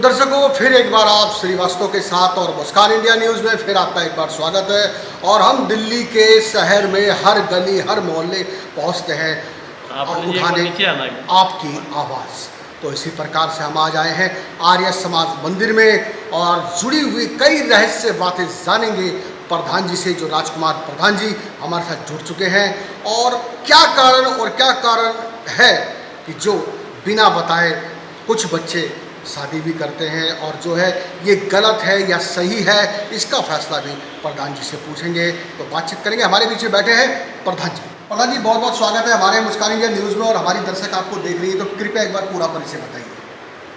दर्शकों, फिर एक बार आप श्रीवास्तव के साथ और मुस्कान इंडिया न्यूज़ में फिर आपका एक बार स्वागत है। और हम दिल्ली के शहर में हर गली हर मोहल्ले पहुंचते हैं उठाने आपकी आवाज़। तो इसी प्रकार से हम आज आए हैं आर्य समाज मंदिर में और जुड़ी हुई कई रहस्य बातें जानेंगे प्रधान जी से, जो राजकुमार प्रधान जी हमारे साथ जुड़ चुके हैं। और क्या कारण है कि जो बिना बताए कुछ बच्चे शादी भी करते हैं, और जो है ये गलत है या सही है, इसका फैसला भी प्रधान जी से पूछेंगे। तो बातचीत करेंगे। हमारे बीच में बैठे हैं प्रधान जी। प्रधान जी, बहुत बहुत स्वागत है हमारे मुस्कान इंडिया न्यूज़ में। और हमारी दर्शक आपको देख रही है, तो कृपया एक बार पूरा परिचय बताइए।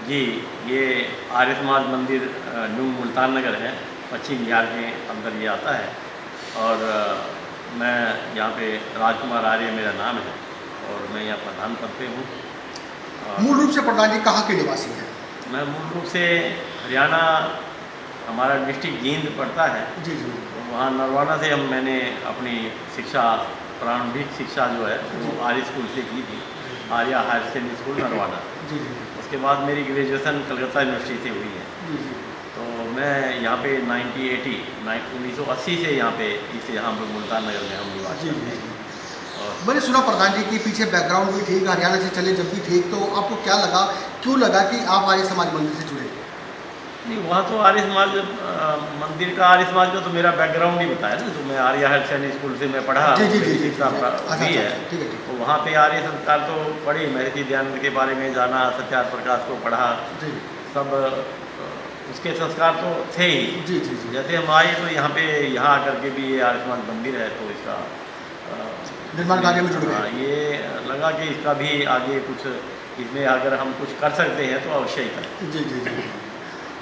जी, ये आर्य समाज मंदिर न्यू मुल्तान नगर है, पश्चिम बिहार के अंदर ये आता है। और मैं यहाँ पे राजकुमार आर्य मेरा नाम है और मैं यहाँ प्रधान पद पे हूँ। मूल रूप से प्रधान जी कहाँ के निवासी हैं? मैं मूल रूप से हरियाणा, हमारा डिस्ट्रिक्ट जींद पड़ता है। जी जी। तो वहाँ नरवाना से मैंने अपनी शिक्षा, प्रारंभिक शिक्षा जो है वो आर्य स्कूल से की थी, Arya higher secondary school Narwana. जी जी। उसके बाद मेरी ग्रेजुएशन कलकत्ता यूनिवर्सिटी से हुई है। जी जी। तो मैं यहाँ पे 1980 से यहाँ पे मुल्तान नगर में हम निवास करते हैं। मैंने सुना प्रधान जी के पीछे बैकग्राउंड भी ठीक, हरियाणा से चले जब भी ठीक, तो आपको क्या लगा, क्यों लगा कि आप आर्य समाज मंदिर से जुड़े? नहीं, वहाँ तो आर्य समाज मंदिर का, आर्य समाज का तो मेरा बैकग्राउंड ही बताया ना। तो मैं आर्या हायर सेकेंडरी स्कूल से मैं पढ़ा, जी, शिक्षा भी है। तो वहाँ पे आर्य संस्कार तो पढ़ी, महर्षि दयानंद के बारे में जाना, सत्यार्थ प्रकाश को पढ़ा, सब उसके संस्कार तो थे ही। जी जी जी। जैसे हम आए तो यहाँ आकर के भी ये आर्य समाज मंदिर है, तो इसका निर्माण कार्य में जुड़ गए। ये लगा कि इसका भी आगे कुछ, इसमें अगर हम कुछ कर सकते हैं तो अवश्य ही करें। जी जी जी।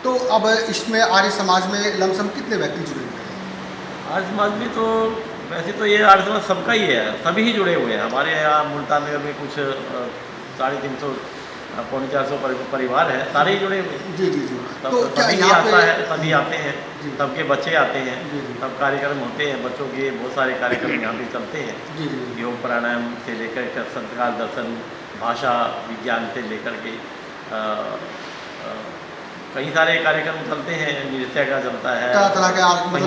तो अब इसमें आर्य समाज में लमसम कितने व्यक्ति जुड़े हुए हैं? आर्य समाज में तो वैसे तो ये आर्य समाज सबका ही है, सभी ही जुड़े हुए हैं। हमारे यहाँ मुल्तान नगर में कुछ 350 पौने 400 परिवार है, सारे ही जुड़े हुए हैं। जी जी जी। तो सभी आता है, सभी आते हैं, सबके बच्चे आते हैं, सब कार्यक्रम होते हैं, बच्चों के बहुत सारे कार्यक्रम यहाँ पे चलते हैं। योग प्राणायाम से लेकर संस्कार, दर्शन, भाषा विज्ञान से लेकर के कई सारे कार्यक्रम चलते हैं। नृत्य का चलता है, तरह के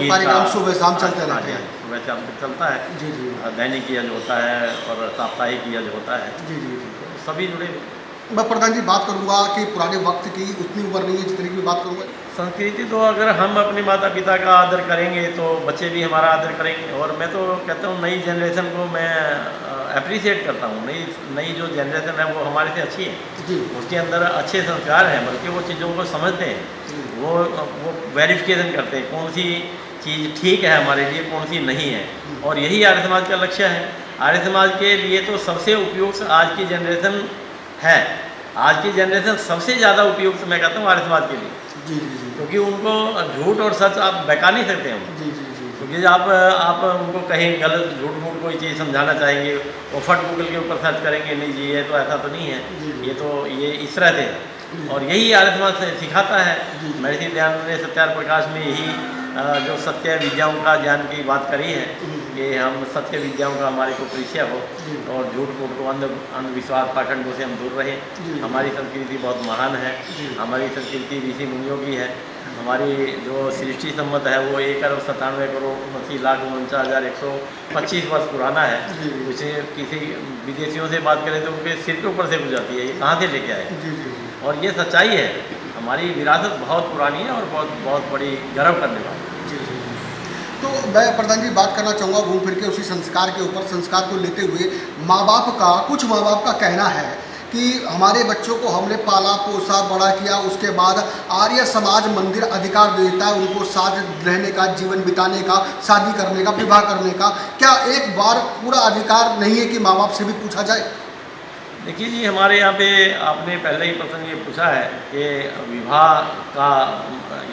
कार्यक्रम सुबह शाम चलते रहते हैं। सुबह शाम चलता है। जी जी। दैनिक यज्ञ होता है और साप्ताहिक यज्ञ होता है। जी जी जी। सभी जुड़े। मैं प्रधान जी बात करूंगा कि पुराने वक्त की उतनी उम्र नहीं है जितनी की बात करूंगा। संस्कृति तो अगर हम अपने माता पिता का आदर करेंगे तो बच्चे भी हमारा आदर करेंगे। और मैं तो कहता हूँ नई जनरेशन को मैं अप्रिशिएट करता हूँ। नई जो जनरेशन है वो हमारे से अच्छी है जी। उसके अंदर अच्छे संस्कार हैं, बल्कि वो चीज़ों को समझते हैं, वो वेरिफिकेशन करते हैं कौन सी चीज़ ठीक है हमारे लिए, कौन सी नहीं है। और यही आर्य समाज का लक्ष्य है। आर्य समाज के लिए तो सबसे उपयुक्त आज की जनरेशन है। आज की जनरेशन सबसे ज़्यादा उपयुक्त मैं कहता हूँ आर्य समाज के लिए। जी जी जी। क्योंकि उनको झूठ और सच आप बहका नहीं सकते हम। जी जी जी। क्योंकि आप उनको कहीं गलत झूठ मूठ कोई चीज़ समझाना चाहेंगे, वो फट गूगल के ऊपर सर्च करेंगे, नहीं जी ये तो ऐसा तो नहीं है, ये इस तरह से। और यही आर्य समाज सिखाता है। महर्षि दयानंद ने सत्यार्थ प्रकाश में यही जो सत्य विद्याओं का ज्ञान की बात करी है कि हम सत्य विद्याओं का हमारे को परिचय हो और झूठ मूठ को अंधविश्वास पाखंडों से हम दूर रहें। हमारी संस्कृति बहुत महान है। हमारी संस्कृति ऋषि मुनियों की है। हमारी जो सृष्टि सम्मत है वो 1,97,49,125 वर्ष पुराना है। उसे किसी विदेशियों से बात करें तो उनके सिर के ऊपर से गुजरती है, ये कहाँ से लेके आए। और ये सच्चाई है, हमारी विरासत बहुत पुरानी है और बहुत बड़ी गर्व करने वाली है। जी जी। तो मैं प्रधान जी बात करना चाहूँगा घूम फिर के उसी संस्कार के ऊपर। संस्कार को लेते हुए कुछ माँ बाप का कहना है कि हमारे बच्चों को हमने पाला पोसा बड़ा किया, उसके बाद आर्य समाज मंदिर अधिकार देता है उनको साथ रहने का, जीवन बिताने का, शादी करने का, विवाह करने का। क्या एक बार पूरा अधिकार नहीं है कि माँ बाप से भी पूछा जाए? देखिए जी, हमारे यहाँ पे आपने पहले ही प्रश्न ये पूछा है कि विवाह का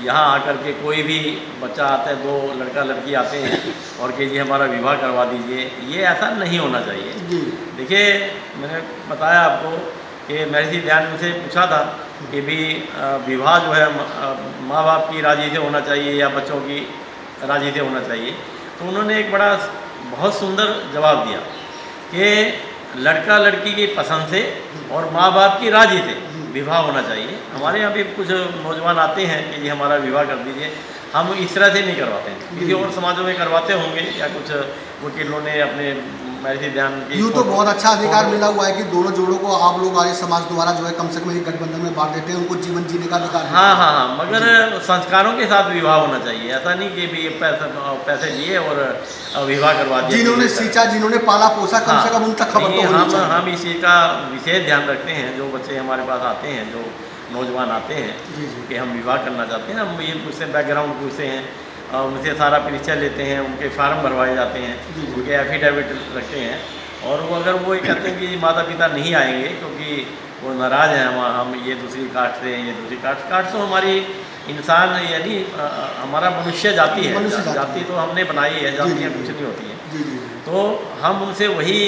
यहाँ आकर के कोई भी बच्चा आता है, दो लड़का लड़की आते हैं और कि जी हमारा विवाह करवा दीजिए, ये ऐसा नहीं होना चाहिए। देखिए, मैंने बताया आपको कि महर्षि दयानंद से पूछा था कि भी विवाह जो है माँ बाप की राजी से होना चाहिए या बच्चों की राजी से होना चाहिए। तो उन्होंने एक बहुत सुंदर जवाब दिया कि लड़का लड़की की पसंद से और माँ बाप की राजी से विवाह होना चाहिए। हमारे यहाँ भी कुछ नौजवान आते हैं कि ये हमारा विवाह कर दीजिए, हम इस तरह से नहीं करवाते हैं। किसी और समाजों में करवाते होंगे या कुछ वकीलों ने अपने मैरिज ध्यान की। यूँ तो बहुत अच्छा अधिकार मिला हुआ है कि दोनों जोड़ों को आप लोग आर्य समाज द्वारा जो है कम से कम एक गठबंधन में बांट देते हैं, उनको जीवन जीने का अधिकार। हाँ, मगर संस्कारों के साथ विवाह होना चाहिए। ऐसा नहीं कि भी पैसे लिए और विवाह करवा दिया। जिन्होंने सींचा, जिन्होंने पाला पोसा, कम से कम उन तक खबर तो होनी चाहिए। हम इस चीज़ का विशेष ध्यान रखते हैं। जो बच्चे हमारे पास आते हैं, जो नौजवान आते हैं कि हम विवाह करना चाहते हैं, हम ये पूछते हैं, बैकग्राउंड पूछते हैं, उनसे सारा परिचय लेते हैं, उनके फार्म भरवाए जाते हैं, उनके एफिडेविट रखते हैं। और वो अगर वो ये कहते हैं कि माता पिता नहीं आएंगे क्योंकि वो नाराज़ हैं, हम ये दूसरी कास्ट से हैं, ये दूसरी कास्ट तो हमारी इंसान यानी हमारा मनुष्य जाति है। जाति तो हमने बनाई है, जातियाँ कुछ नहीं होती हैं। तो हम उनसे वही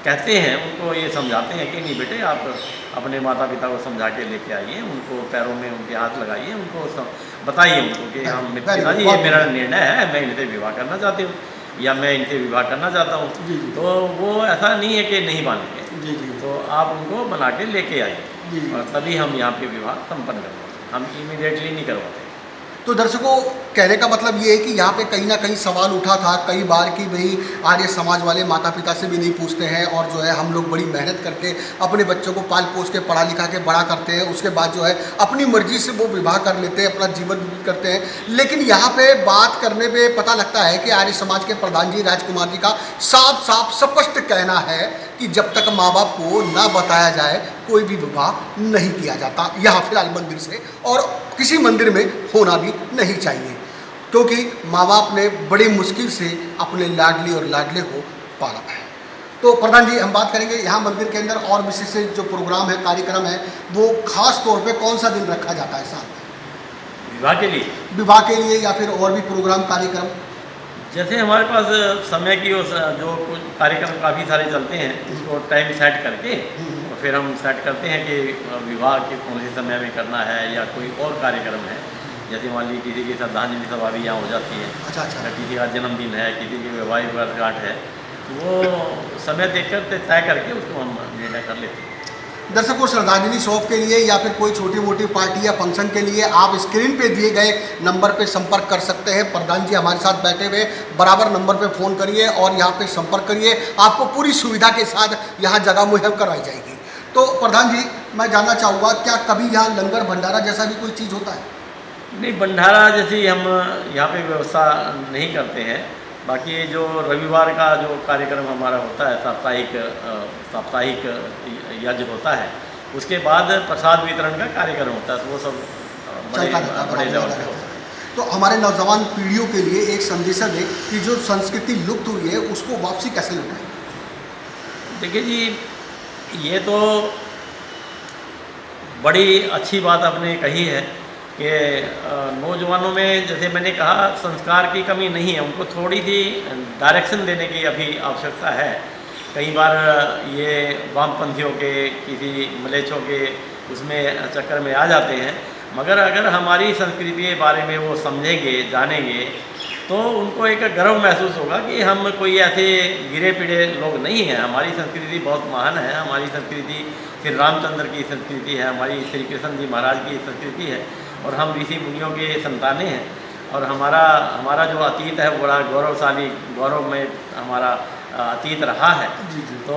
कहते हैं, उनको ये समझाते हैं कि नहीं बेटे, आप अपने माता पिता को समझा के लेके आइए, उनको पैरों में उनके हाथ लगाइए, उनको बताइए उनको कि हम पिताजी ये मेरा निर्णय है, मैं इनसे विवाह करना चाहती हूँ या मैं इनसे विवाह करना चाहता हूँ। तो वो ऐसा नहीं है कि नहीं मानेंगे। तो आप उनको बना के लेके आइए और तभी हम यहाँ पे विवाह संपन्न करवाते। हम इमीडिएटली नहीं करवाते। तो दर्शकों, कहने का मतलब ये है कि यहाँ पे कहीं ना कहीं सवाल उठा था कई बार कि भाई आर्य समाज वाले माता पिता से भी नहीं पूछते हैं और जो है हम लोग बड़ी मेहनत करके अपने बच्चों को पाल पोस के पढ़ा लिखा के बड़ा करते हैं, उसके बाद जो है अपनी मर्जी से वो विवाह कर लेते हैं, अपना जीवन व्यतीत करते हैं। लेकिन यहाँ पे बात करने पे पता लगता है कि आर्य समाज के प्रधान जी राजकुमार जी का साफ साफ स्पष्ट कहना है कि जब तक माँ बाप को ना बताया जाए कोई भी विवाह नहीं किया जाता यहाँ फिलहाल मंदिर से, और किसी मंदिर में होना भी नहीं चाहिए, क्योंकि माँ बाप ने बड़ी मुश्किल से अपने लाडली और लाडले को पाला है। तो प्रधान जी, हम बात करेंगे यहाँ मंदिर के अंदर और विशेष जो प्रोग्राम है, कार्यक्रम है, वो खास तौर पे कौन सा दिन रखा जाता है साल में विवाह के लिए? विवाह के लिए या फिर और भी प्रोग्राम कार्यक्रम? जैसे हमारे पास समय की जो कुछ कार्यक्रम काफ़ी सारे चलते हैं, उसको टाइम सेट करके और फिर हम सेट करते हैं कि विवाह के कौन से समय में करना है या कोई और कार्यक्रम है। जैसे मान लीजिए किसी की श्रद्धांजलि सभा भी यहाँ हो जाती है। अच्छा। या किसी का जन्मदिन है, किसी की वैवाहिक वर्षगांठ है, तो वो समय देखकर तय करके उसको हम निर्णय कर लेते हैं। दर्शकों, श्रद्धांजलि शॉप के लिए या फिर कोई छोटी मोटी पार्टी या फंक्शन के लिए आप स्क्रीन पे दिए गए नंबर पे संपर्क कर सकते हैं। प्रधान जी हमारे साथ बैठे हुए, बराबर नंबर पे फ़ोन करिए और यहाँ पे संपर्क करिए, आपको पूरी सुविधा के साथ यहाँ जगह मुहैया करवाई जाएगी। तो प्रधान जी, मैं जानना चाहूँगा, क्या कभी यहाँ लंगर भंडारा जैसा भी कोई चीज़ होता है? नहीं, भंडारा जैसी हम यहाँ पे व्यवस्था नहीं करते हैं। बाकी जो रविवार का जो कार्यक्रम हमारा होता है, साप्ताहिक यज्ञ होता है, उसके बाद प्रसाद वितरण का कार्यक्रम होता है, तो वो सब बड़े लेवल पे होता है। तो हमारे नौजवान पीढ़ियों के लिए एक संदेश दें कि जो संस्कृति लुप्त हुई है उसको वापसी कैसे लौटाएं? देखिए जी, ये तो बड़ी अच्छी बात आपने कही है कि नौजवानों में, जैसे मैंने कहा, संस्कार की कमी नहीं है, उनको थोड़ी सी डायरेक्शन देने की अभी आवश्यकता है। कई बार ये वामपंथियों के, किसी मलेच्छों के उसमें चक्कर में आ जाते हैं, मगर अगर हमारी संस्कृति के बारे में वो समझेंगे, जानेंगे, तो उनको एक गर्व महसूस होगा कि हम कोई ऐसे गिरे पिड़े लोग नहीं हैं। हमारी संस्कृति बहुत महान है। हमारी संस्कृति श्री रामचंद्र की संस्कृति है, हमारी श्री कृष्ण जी महाराज की संस्कृति है और हम ऋषि मुनियों के संतानें हैं। और हमारा जो अतीत है वो बड़ा गौरवशाली, गौरव में हमारा अतीत रहा है। तो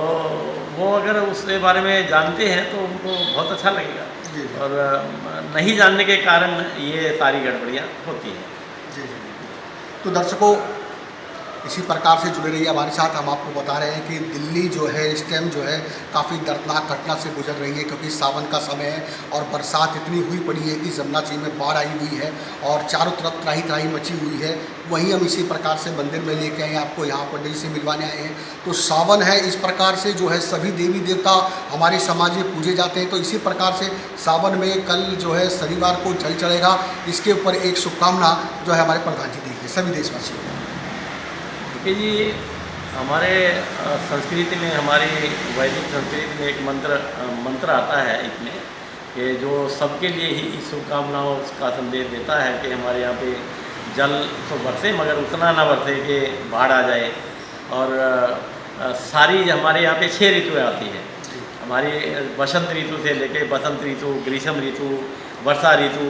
वो अगर उसके बारे में जानते हैं तो उनको बहुत अच्छा लगेगा, और नहीं जानने के कारण ये सारी गड़बड़ियाँ होती हैं। तो दर्शकों, इसी प्रकार से जुड़े रहिए हमारे साथ। हम आपको बता रहे हैं कि दिल्ली जो है इस टाइम जो है काफ़ी दर्दनाक घटना से गुजर रही है, क्योंकि सावन का समय है और बरसात इतनी हुई पड़ी है कि जमुना जी में बाढ़ आई हुई है और चारों तरफ त्राही त्राही मची हुई है। वहीं हम इसी प्रकार से मंदिर में लेके आए हैं, आपको यहाँ पंडित जी से मिलवाने आए हैं। तो सावन है, इस प्रकार से जो है सभी देवी देवता हमारे समाज में पूजे जाते हैं। तो इसी प्रकार से सावन में कल जो है शनिवार को जल चढ़ेगा। इसके ऊपर एक शुभकामना जो है हमारे प्रधान जी देंगे सभी देशवासियों को। कि जी, हमारे संस्कृति में, हमारी वैदिक संस्कृति में एक मंत्र आता है इसमें कि जो सबके लिए ही शुभकामनाओं का संदेश देता है कि हमारे यहाँ पे जल तो बरसे, मगर उतना ना बरसे कि बाढ़ आ जाए। और सारी हमारे यहाँ पे 6 ऋतुएँ आती हैं हमारी वसंत ऋतु से लेके बसंत ऋतु, ग्रीष्म ऋतु, वर्षा ऋतु,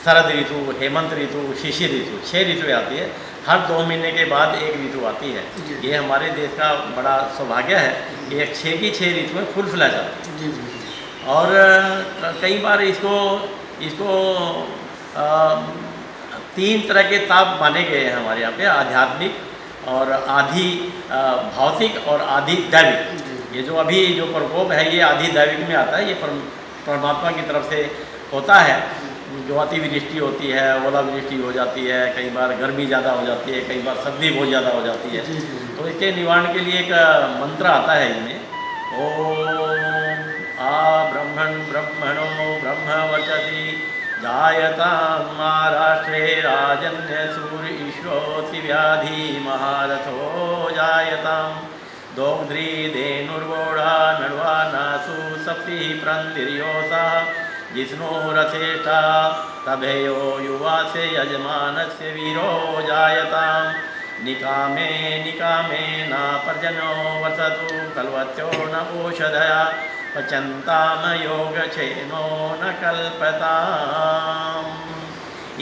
शरद ऋतु, हेमंत ऋतु, शिशिर ऋतु, 6 ऋतुएँ आती है। हर 2 महीने के बाद एक ऋतु आती है। ये हमारे देश का बड़ा सौभाग्य है कि एक 6 की 6 ऋतुएँ फूल फुला जाती है। और कई बार इसको 3 तरह के ताप माने गए हैं हमारे यहाँ पे, आध्यात्मिक और आधि भौतिक और आधि दैविक। ये जो अभी जो प्रकोप है ये आधि दैविक में आता है, ये परमात्मा की तरफ से होता है। जो अतिवृष्टि होती है, ओलावृष्टि हो जाती है, कई बार गर्मी ज़्यादा हो जाती है, कई बार सर्दी बहुत ज़्यादा हो जाती है। तो इसके निवारण के लिए एक मंत्र आता है इनमें, ओम आ ब्रह्मण ब्रह्मणो ब्रह्म वचति जायतां महाराष्ट्रे राजन्य सूर्य ईश्वरोति व्याधि महारथो जायतां दोग्ध्री धेनुर्वोढा नड्वा नासु सप्ति प्रन्दिर्योसा जिष्णुरथेष्टा तभेयो युवा से यजमानस्य वीरो जायतां निकामे निकामे न पर्जनो वसतु कल्वत्यो न ओषधया पचन्ताम योगक्षेमो न कल्पताम्।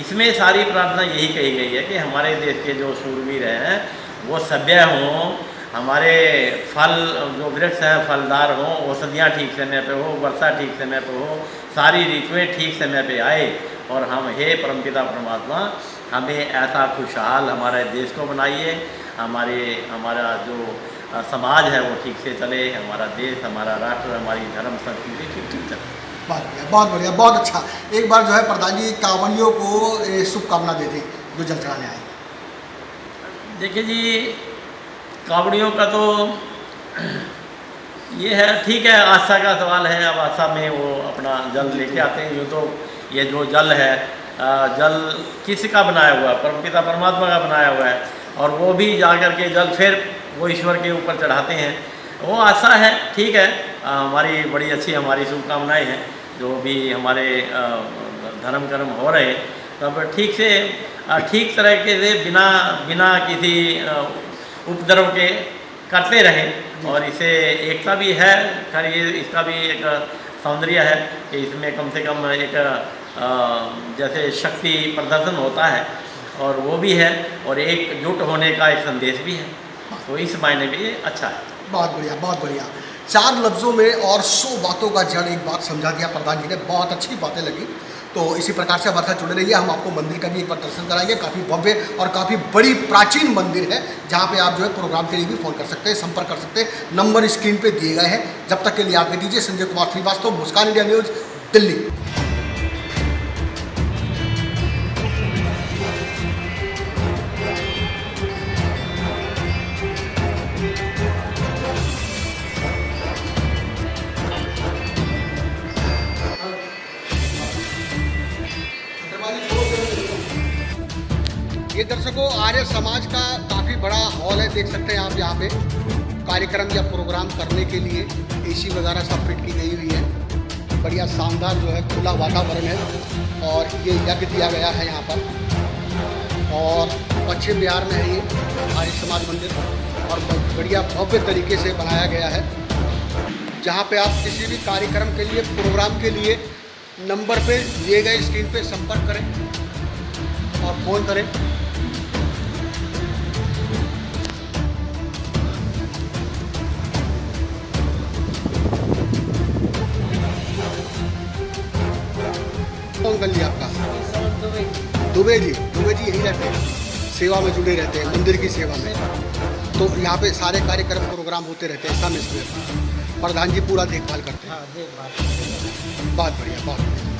इसमें सारी प्रार्थना यही कही गई है कि हमारे देश के जो शूरवीर हैं वो सभ्य हों, हमारे फल जो वृक्ष हैं फलदार हों, औषधियाँ ठीक समय पे हो, वर्षा ठीक समय पे हो, सारी ऋतुएँ ठीक समय पे आए। और हम हे परमपिता परमात्मा हमें ऐसा खुशहाल हमारे देश को बनाइए, हमारा जो समाज है वो ठीक से चले, हमारा देश, हमारा राष्ट्र, हमारी धर्म संस्कृति ठीक चले। बहुत बढ़िया, बहुत अच्छा। एक बार जो है प्रधान जी कांवड़ियों को शुभकामना देते जो जल चढ़ाने आए। देखिए जी, कांवड़ियों का तो ये है, ठीक है, आस्था का सवाल है। अब आस्था में वो अपना जल लेके आते हैं। यूँ तो ये जो जल है, जल किसका बनाया हुआ है? परमपिता परमात्मा का बनाया हुआ है। और वो भी जाकर के जल फिर वो ईश्वर के ऊपर चढ़ाते हैं। वो आस्था है, ठीक है। हमारी बड़ी अच्छी हमारी शुभकामनाएँ हैं। जो भी हमारे धर्म कर्म हो रहे तब ठीक से ठीक तरीके से बिना किसी उपद्रव के करते रहें। और इसे एकता भी है, खैर ये इसका भी एक सौंदर्य है कि इसमें कम से कम एक जैसे शक्ति प्रदर्शन होता है और वो भी है, और एकजुट होने का एक संदेश भी है। तो इस मायने में ये अच्छा है। बहुत बढ़िया, बहुत बढ़िया। 4 लफ्ज़ों में और 100 बातों का जड़ एक बात समझा दिया प्रधान जी ने। बहुत अच्छी बातें लगी। तो इसी प्रकार से हमारे साथ जुड़े रहिए। हम आपको मंदिर का भी एक बार दर्शन कराएंगे। काफ़ी भव्य और काफ़ी बड़ी प्राचीन मंदिर है, जहाँ पे आप जो है प्रोग्राम के लिए भी फ़ोन कर सकते हैं, संपर्क कर सकते हैं। नंबर स्क्रीन पे दिए गए हैं। जब तक के लिए आगे दीजिए। संजय कुमार श्रीवास्तव, मुस्कान इंडिया न्यूज़, दिल्ली। ये दर्शकों आर्य समाज का काफ़ी बड़ा हॉल है, देख सकते हैं आप। यहाँ पे कार्यक्रम या प्रोग्राम करने के लिए एसी वगैरह सब फिट की गई हुई है। बढ़िया शानदार जो है खुला वातावरण है। और ये यज्ञ दिया गया है यहाँ पर। और पश्चिम बिहार में है ये आर्य समाज मंदिर, और बढ़िया भव्य तरीके से बनाया गया है। जहाँ पे आप किसी भी कार्यक्रम के लिए, प्रोग्राम के लिए नंबर पे दिए गए स्क्रीन पे संपर्क करें और फ़ोन करें। कौन कर लिया आपका? दुबे जी यही रहते हैं, सेवा में जुड़े रहते हैं, मंदिर की सेवा में। तो यहाँ पे सारे कार्यक्रम प्रोग्राम होते रहते हैं समय समय। प्रधान जी पूरा देखभाल करते हैं। हाँ, देखभाल। बहुत बढ़िया, बहुत बढ़िया।